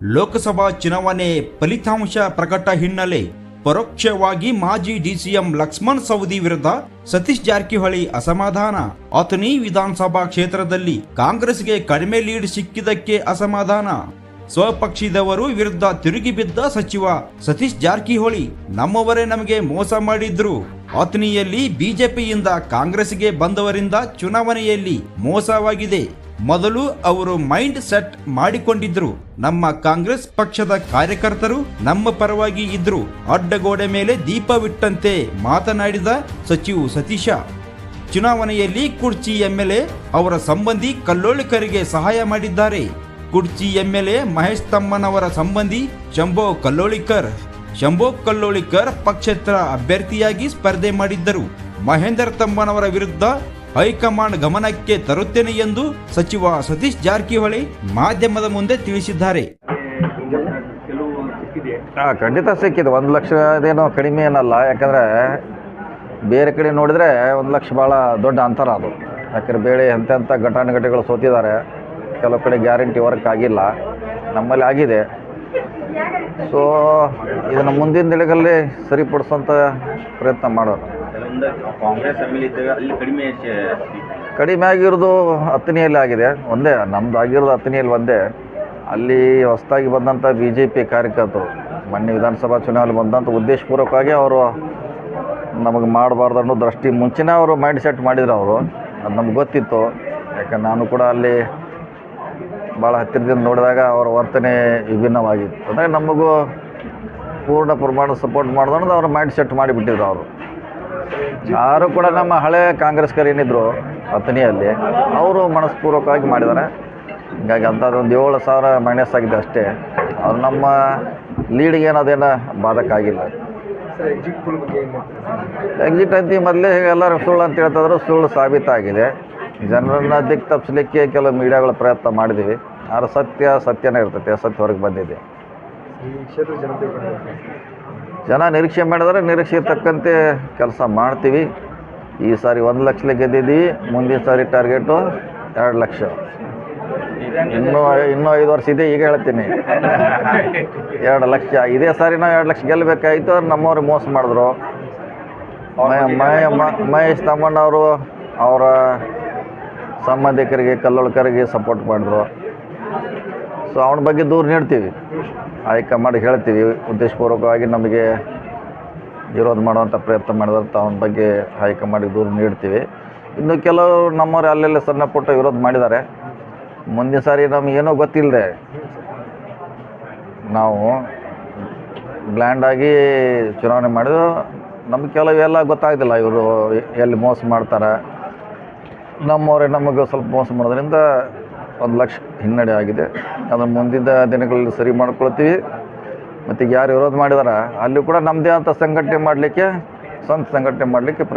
ಲೋಕಸಭಾ ಚುನಾವಣೆ ಫಲಿತಾಂಶ ಪ್ರಕಟ ಹಿನ್ನೆಲೆ ಪರೋಕ್ಷವಾಗಿ ಮಾಜಿ ಡಿಸಿಎಂ ಲಕ್ಷ್ಮಣ್ ಸವದಿ ವಿರುದ್ಧ ಸತೀಶ್ ಜಾರಕಿಹೊಳಿ ಅಸಮಾಧಾನ. ಅಥಣಿ ವಿಧಾನಸಭಾ ಕ್ಷೇತ್ರದಲ್ಲಿ ಕಾಂಗ್ರೆಸ್ಗೆ ಕಡಿಮೆ ಲೀಡ್ ಸಿಕ್ಕಿದ್ದಕ್ಕೆ ಅಸಮಾಧಾನ. ಸ್ವಪಕ್ಷದವರು ವಿರುದ್ಧ ತಿರುಗಿ ಬಿದ್ದ ಸಚಿವ ಸತೀಶ್ ಜಾರಕಿಹೊಳಿ, ನಮ್ಮವರೇ ನಮಗೆ ಮೋಸ ಮಾಡಿದ್ರು. ಅಥಣಿಯಲ್ಲಿ ಬಿಜೆಪಿಯಿಂದ ಕಾಂಗ್ರೆಸ್ಗೆ ಬಂದವರಿಂದ ಚುನಾವಣೆಯಲ್ಲಿ ಮೋಸವಾಗಿದೆ. ಮೊದಲು ಅವರು ಮೈಂಡ್ ಸೆಟ್ ಮಾಡಿಕೊಂಡಿದ್ರು. ನಮ್ಮ ಕಾಂಗ್ರೆಸ್ ಪಕ್ಷದ ಕಾರ್ಯಕರ್ತರು ನಮ್ಮ ಪರವಾಗಿ ಇದ್ರು. ಅಡ್ಡಗೋಡೆ ಮೇಲೆ ದೀಪವಿಟ್ಟಂತೆ ಮಾತನಾಡಿದ ಸಚಿವ ಸತೀಶ, ಚುನಾವಣೆಯಲ್ಲಿ ಕುರ್ಚಿ ಎಂಎಲ್ಎ ಅವರ ಸಂಬಂಧಿ ಕಲ್ಲೋಳಿಕರಿಗೆ ಸಹಾಯ ಮಾಡಿದ್ದಾರೆ. ಕುರ್ಚಿ ಎಂಎಲ್ಎ ಮಹೇಶ್ ತಮ್ಮನವರ ಸಂಬಂಧಿ ಶಂಭೋ ಕಲ್ಲೋಳಿಕರ್ ಪಕ್ಷೇತರ ಅಭ್ಯರ್ಥಿಯಾಗಿ ಸ್ಪರ್ಧೆ ಮಾಡಿದ್ದರು. ಮಹೇಂದ್ರ ತಮ್ಮನವರ ವಿರುದ್ಧ ಹೈಕಮಾಂಡ್ ಗಮನಕ್ಕೆ ತರುತ್ತೇನೆ ಎಂದು ಸಚಿವ ಸತೀಶ್ ಜಾರಕಿಹೊಳಿ ಮಾಧ್ಯಮದ ಮುಂದೆ ತಿಳಿಸಿದ್ದಾರೆ. ಖಂಡಿತ ಸಿಕ್ಕಿದೆ. 1 ಲಕ್ಷ ಅದೇನೋ ಕಡಿಮೆ ಏನಲ್ಲ. ಯಾಕಂದರೆ ಬೇರೆ ಕಡೆ ನೋಡಿದರೆ 1 ಲಕ್ಷ ಭಾಳ ದೊಡ್ಡ ಅಂತರ ಅದು. ಯಾಕಂದರೆ ಬೇರೆ ಎಂತೆಂಥ ಘಟಾನುಘಟಿಗಳು ಸೋತಿದ್ದಾರೆ. ಕೆಲವು ಕಡೆ ಗ್ಯಾರಂಟಿ ವರ್ಕ್ ಆಗಿಲ್ಲ, ನಮ್ಮಲ್ಲಿ ಆಗಿದೆ. ಸೊ ಇದನ್ನು ಮುಂದಿನ ದಿನಗಳಲ್ಲಿ ಸರಿಪಡಿಸುವಂಥ ಪ್ರಯತ್ನ ಮಾಡೋಣ. ಕಾಂಗ್ರೆಸ್ ಅಲ್ಲಿ ಕಡಿಮೆ ಆಗಿರೋದು ಅಥಣಿಯಲ್ಲಿ ಆಗಿದೆ. ಒಂದೇ ನಮ್ಮದು ಆಗಿರೋದು ಅಥಣಿಯಲ್ಲಿ ಒಂದೇ. ಅಲ್ಲಿ ಹೊಸದಾಗಿ ಬಂದಂಥ BJP ಕಾರ್ಯಕರ್ತರು ಮೊನ್ನೆ ವಿಧಾನಸಭಾ ಚುನಾವಣೆ ಬಂದಂಥ ಉದ್ದೇಶಪೂರ್ವಕವಾಗಿ ಅವರು ನಮಗೆ ಮಾಡಬಾರ್ದು ಅನ್ನೋ ದೃಷ್ಟಿ ಮುಂಚೆನೇ ಅವರು ಮೈಂಡ್ ಸೆಟ್ ಮಾಡಿದ್ರು. ಅವರು ಅದು ನಮ್ಗೆ ಗೊತ್ತಿತ್ತು. ಯಾಕಂದ್ರೆ ನಾನು ಕೂಡ ಅಲ್ಲಿ ಭಾಳ ಹತ್ತಿರದಿಂದ ನೋಡಿದಾಗ ಅವರ ವರ್ತನೆ ವಿಭಿನ್ನವಾಗಿತ್ತು. ಅಂದರೆ ನಮಗೂ ಪೂರ್ಣ ಪ್ರಮಾಣ ಸಪೋರ್ಟ್ ಮಾಡೋದು ಅವ್ರು ಮೈಂಡ್ ಸೆಟ್ ಮಾಡಿಬಿಟ್ಟಿದ್ರು. ಅವರು ಯಾರು ಕೂಡ ನಮ್ಮ ಹಳೆ ಕಾಂಗ್ರೆಸ್ಕರು ಏನಿದ್ರು ಅಥಣಿಯಲ್ಲಿ ಅವರು ಮನಸ್ಪೂರ್ವಕವಾಗಿ ಮಾಡಿದ್ದಾರೆ. ಹೀಗಾಗಿ ಅಂಥದ್ದೊಂದು 7,000 ಮೈನಸ್ ಆಗಿದೆ ಅಷ್ಟೇ. ಅವ್ರು ನಮ್ಮ ಲೀಡ್ಗೆ ಏನದೇನು ಬಾಧಕ ಆಗಿಲ್ಲ. ಎಕ್ಸಿಟ್ ಅಂತ ಮೊದಲೇ ಎಲ್ಲರೂ ಸುಳ್ಳು ಅಂತ ಹೇಳ್ತಿದ್ರು. ಸುಳ್ಳು ಸಾಬೀತಾಗಿದೆ. ಜನರನ್ನು ದಿಕ್ಕು ತಪ್ಪಿಸ್ಲಿಕ್ಕೆ ಕೆಲವು ಮೀಡಿಯಾಗಳ ಪ್ರಯತ್ನ ಮಾಡಿದ್ದೀವಿ. ಆದ್ರೆ ಸತ್ಯನೇ ಇರ್ತೈತೆ. ಸತ್ಯ ಹೊರಗೆ ಬಂದಿದೆ. ಜನ ನಿರೀಕ್ಷೆ ಮಾಡಿದರೆ ನಿರೀಕ್ಷೆ ತಕ್ಕಂತೆ ಕೆಲಸ ಮಾಡ್ತೀವಿ. ಈ ಸಾರಿ 1 ಲಕ್ಷ ಗೆದ್ದಿದ್ದೀವಿ. ಮುಂದಿನ ಸಾರಿ ಟಾರ್ಗೆಟು 2 ಲಕ್ಷ. ಇನ್ನೂ 5 ವರ್ಷ ಇದೆ. ಈಗ ಹೇಳ್ತೀನಿ 2 ಲಕ್ಷ. ಇದೇ ಸಾರಿ ನಾವು 2 ಲಕ್ಷ ಗೆಲ್ಲಬೇಕಾಯಿತು. ನಮ್ಮವ್ರಿಗೆ ಮೋಸ ಮಾಡಿದ್ರು. ಮಹೇಶ್ ತಮ್ಮಣ್ಣವರು ಅವರ ಸಂಬಂಧಿಕರಿಗೆ ಕಲ್ಲೋಳ್ಕರಿಗೆ ಸಪೋರ್ಟ್ ಮಾಡಿದ್ರು. ಸೊ ಅವನ ಬಗ್ಗೆ ದೂರ ನೀಡ್ತೀವಿ. ಹೈಕಮಾಂಡ್ ಹೇಳ್ತೀವಿ. ಉದ್ದೇಶಪೂರ್ವಕವಾಗಿ ನಮಗೆ ವಿರೋಧ ಮಾಡುವಂಥ ಪ್ರಯತ್ನ ಮಾಡಿದಂಥ ಅವನ ಬಗ್ಗೆ ಹೈಕಮಾಂಡಿಗೆ ದೂರ ನೀಡ್ತೀವಿ. ಇನ್ನು ಕೆಲವರು ನಮ್ಮವ್ರು ಅಲ್ಲೆಲ್ಲ ಸಣ್ಣ ಪುಟ್ಟ ವಿರೋಧ ಮಾಡಿದ್ದಾರೆ. ಮುಂದಿನ ಸಾರಿ ನಮಗೇನೋ ಗೊತ್ತಿಲ್ಲದೆ ನಾವು ಬ್ಲ್ಯಾಂಡಾಗಿ ಚುನಾವಣೆ ಮಾಡಿದ್ರು. ನಮ್ಗೆ ಕೆಲವೆಲ್ಲ ಗೊತ್ತಾಗ್ತಿಲ್ಲ. ಇವರು ಎಲ್ಲಿ ಮೋಸ ಮಾಡ್ತಾರೆ. ನಮ್ಮವರೇ ನಮಗೆ ಸ್ವಲ್ಪ ಮೋಸ ಮಾಡೋದ್ರಿಂದ 1 ಲಕ್ಷ ಹಿನ್ನಡೆ ಆಗಿದೆ. ಅದನ್ನು ಮುಂದಿನ ದಿನಗಳಲ್ಲಿ ಸರಿ ಮಾಡ್ಕೊಳ್ತೀವಿ. ಮತ್ತು ಯಾರು ವಿರೋಧ ಮಾಡಿದಾರ ಅಲ್ಲಿ ಕೂಡ ನಮ್ಮದೇ ಅಂತ ಸಂಘಟನೆ ಮಾಡಲಿಕ್ಕೆ ಸ್ವಂತ ಸಂಘಟನೆ ಮಾಡಲಿಕ್ಕೆ